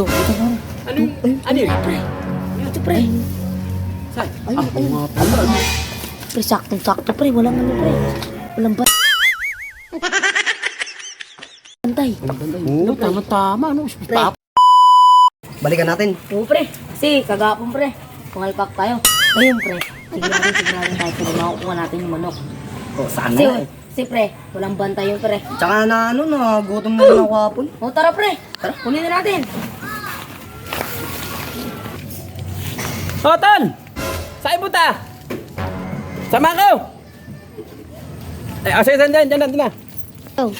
Ito, pare. Ano yun? Pre. Ito, pre. Saan? Ayun, ayun. Pre, saktong-sakto, pre. Walang ano, pre. Walang bantay. Oo, tama-tama. Ano? Pre. Balikan natin. Oo, pre. Kasi kagapon, pre. Pumalpak tayo. Ngayon, pre. Sigurado tayo. Pero makukuha natin yung manok. O, sana Kasi, nga eh. kasi, pre. Walang bantay yung, pre. Tsaka na ano, gutom na rin ako hapon. O, tara, pre. Tara, kunin na natin. Tol! Saan punta? Sama ko! Ay, sige, dyan na. Oh.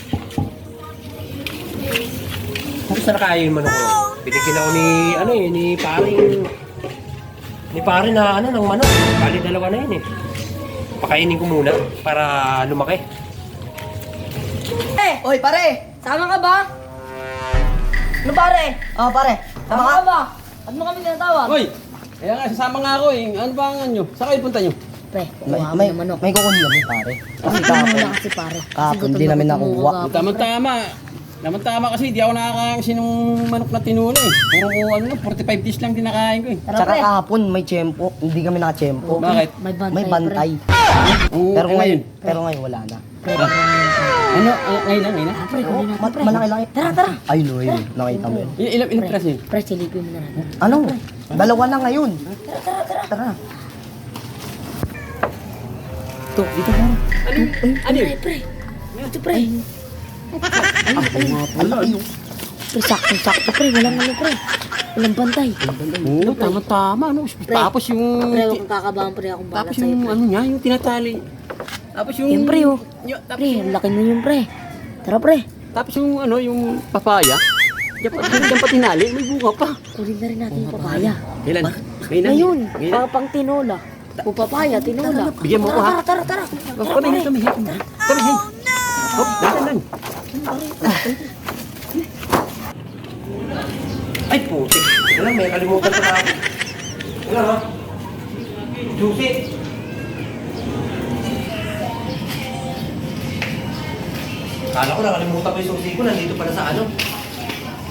Kung saan na kaya yung manok ko? Binigyan ako ni paring na ano ng manok. Bali dalawa na yun eh. Pakainin ko muna para lumaki. Oy, pare! Sama ka ba? Ano, pare? Oh, pare. Sama ka ba? Ba't mo kami tinatawag? Hoy! Kaya nga, sasama nga ako eh. Ano ba ang nyo? Saan kayo punta nyo? Pre, May, kuha mo may, ng manok. may kukunin kami, pare. Kasi Kasi kahapon, muna kasi, pare. Kasi kahapon gutom di na namin gutom ako nakuha. kahapon, pre. Tama-tama kasi di ako nakakain ng manok na tinula eh. Puro ano lang, 45 days lang dinakain ko eh. Tara, Tsaka pre. kahapon may tiyempo. Hindi kami nakatiyempo. Bakit? May bantay, May bantay. Oo, Pero ngayon wala na. Pre, Ano? Ngayon na? pre, kunin natin, pre. Malaki-laki. Tara. Ay, Loy. Nakita mo yun. Ilang pras yun? Pre, silipin mo na natin. Ano? Dalawa na ngayon. Tara. Ito, dito, pare. Ano yun? Pre. Ito, pre. Ang laki yun. Pre, saktong-sakto, pre. Walang ano, pre. Walang bantay. Oo, tama-tama. Ano? Tapos yung... Pre, huwag kang kakabahan, pre. Akong bala Tapos sa'yo, yung pre. ano niya, yung tinatali. Tapos yung... Yan, pre, oh. Tapos Pre, ang laki mo yun, pre. Tara, pre. Tapos yung ano, yung papaya. Diyan pa tinali, may bunga pa. Kunin na rin natin yung papaya. Kailan? Ngayon, Ngayon? pang tinola. O papaya, tinola. Bigyan mo ko, ha? Tara. Kami, hey. Hop, dan. Ay, putik. Ito lang, may kalimutan pa na ako. Ano, ha? Juicy. Kala ko nakalimutan ko yung susi ko, nandito pala sa ano?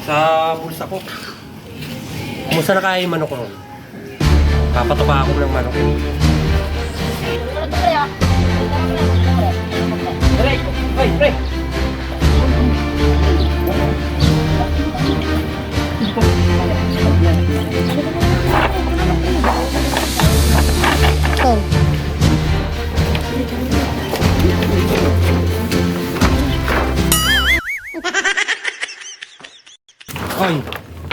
Sa bulsa ko. Kumusta na kaya yung manok ko ron? Papatuka ako ng manok. Pre! Oh.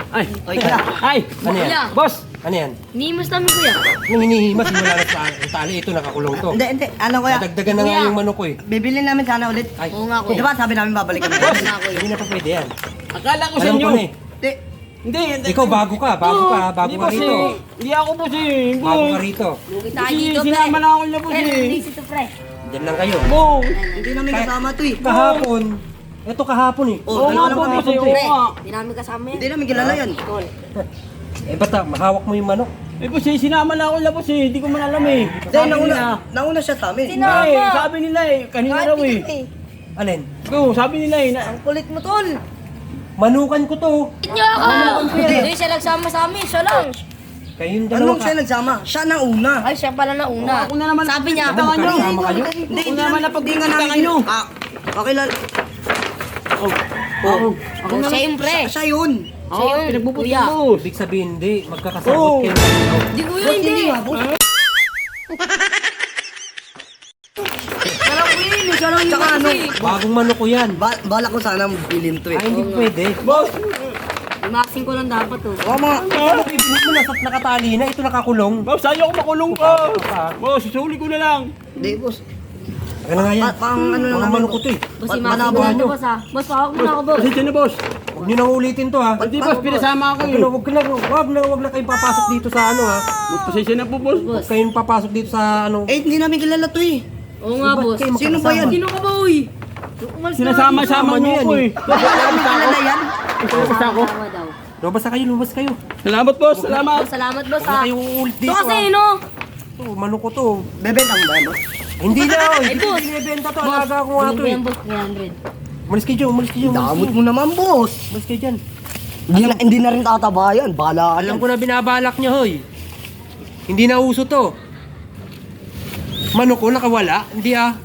Ay! Oy, kaya. Ay! Ano yan? Kuya. Boss! Ano yan? Nimas namin, kuya. Nung hinihimas, wala na sa tali. Ito, nakakulong to. Hindi. Ano kuya? Nadagdagan na nga Kuya. yung manok ko eh. Bibili namin sana ulit. Ay, Oo nga, kuya. Di ba sabi namin babalikan namin? Boss! Nga, kuya. hindi na pa pwede yan. Akala ko sa Alam inyo. ko na eh. Hindi. Hindi. Ikaw bago ka Hindi ka boss rito. eh. Hindi ako boss eh. Bago ka rito. Lugi tayo Kasi dito, pre. sinama na ako niya boss Pre, eh. release ito, pre. Diyan lang kayo. Boom! Hindi namin kasama to eh. Kahapon. Ito kahapon eh. Oh, Oo dalawa nga lang po kami. boss eh. Oo Pre, nga. hindi namin kasama yan. Hindi namin kilala yan. Tol. Eh basta, mahawak mo yung manok. Eh boss eh, sinama na ako niya boss eh. Hindi ko man alam eh. Hindi, Sabi nila. nauna siya sa amin. Sinama. Eh, sabi nila eh. Kanina raw eh. Alin? Oo, sabi nila eh. Ang kulit mo, tol. Manukan ko to. Niya ka! Hindi siya nagsama sa amin, siya lang. Kayong dalawa Anong siya nagsama? Siya na una. Ay, siya pala na una. Ako na naman. Sabi niya, Tama nyo. Hindi, Ako hindi na naman napagpipintangan nyo. Okay lang. Ako na siya yung pre. Siya yun. Oo, pinagbubuti Kuya. mo. Ibig sabihin, hindi. Oo. Magkakasabot kayo. Hindi ko yun, hindi. nga, boss. Siya lang Tsaka ano, Bagong manok ko yan. balak ko sana bilhin to eh. Ay, hindi pwede. Boss! Imaxing ko lang dapat, oh. Oo, mga Ipinig mo na sa nakatali na. Ito nakakulong. Boss, ayaw ko makulong pa. Boss, susuli ko na lang. Hindi, boss. Ano nga yan? Pang ano lang Mga namin, manok ko to eh. Boss, Ba't imaxing ko manabahan lang nyo? to, boss, ha. Boss, pahawak mo na ako, boss. Pasensya na, boss. Huwag niyo nang ulitin to ha. Hindi, boss. Pinasama ako eh. Huwag na kayong papasok dito sa ano ha. Pasensya na po, boss. Huwag kayong papasok dito sa ano. Eh, hindi namin kilala to eh. Oo nga, boss. kayo Sino ba yan? Sino ka ba, uy? Umalis na Sinasama-sama dito. niyo ako eh. Namin kilala yan. Basta ako. Tama daw. Lumabas kayo. Salamat, boss. Salamat. Boss, salamat, boss, Huwag na ha. kayong uulit Ito dito kasi, ha. no? Ito, manok ko to. Bebentang ba yan, boss? Hindi na. Hindi boss. binibenta to. Alaga ko nga to Ano ba eh. yan, boss? 300. Umalis kayo dyan. Damot mo naman, boss. Umalis kayo dyan. Hindi na rin tataba yan. Bahala ka Alam dyan. ko na binabalak nyo, hoy. Hindi na uso to. Manok ko nakawala? Hindi ah.